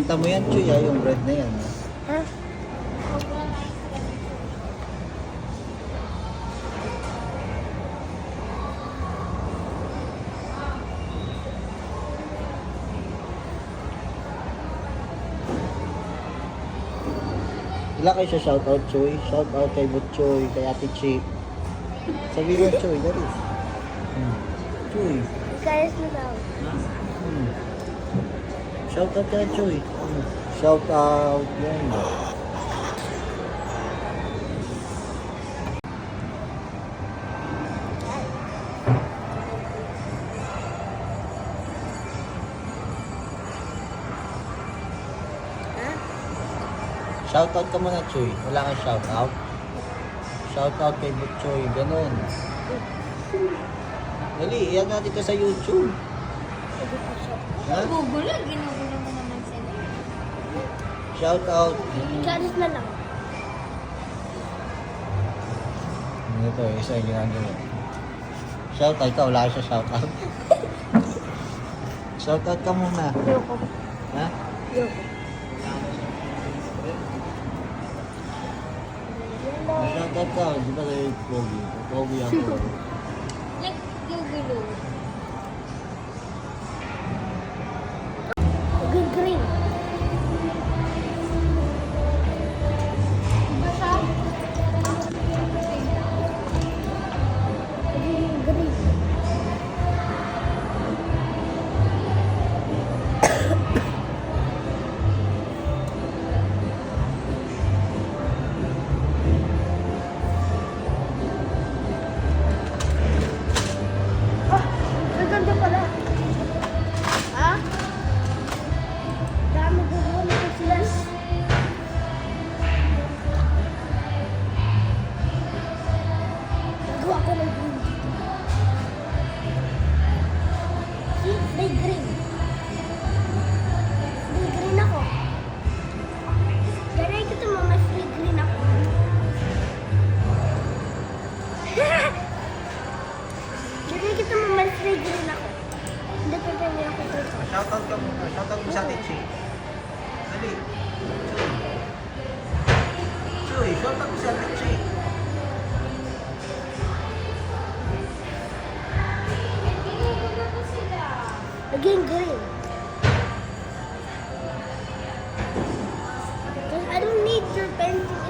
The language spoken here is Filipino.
Benta mo yan, Chuy, yung bread na yan. Ha? Wala kayo siya shoutout, Chuy. Shoutout kay Butchoy, kay Ate Chip. Sabi mo, Chuy, dali. Chuy. Guys na daw. Shoutout kay Chuy. Shoutout. Yan. Ha? Shoutout ka muna, Chuy. Wala kang shoutout. Shoutout kay Butchoy. Ganun. Dali, iyan natin ka sa YouTube. Ha? Gugulo, ginugulo mo naman sila. Shoutout. Guys na lang. Ito, isa yung ginagawa. Shoutout ka, wala ka siya shoutout. Shoutout ka muna. Yoko. Ha? Yoko. Shoutout ka, di ba kayo Pogi? Pogi ako. Nag-gugulo. Green. Diba siya? Green. Gaganda pala. Ha? Dami gugulo ko sila. Gawa ko ng green. See? May green. May green ako. Ganay kita mo, may free green ako. Ganay kita mo, may free green ako. Hindi pa pwede ako dito. Shoutout ka muna. Shoutout mo sa Ate Chi. Dali. Chuy, shoutout mo sa Ate Chi. Again, green. Because I don't need your pencil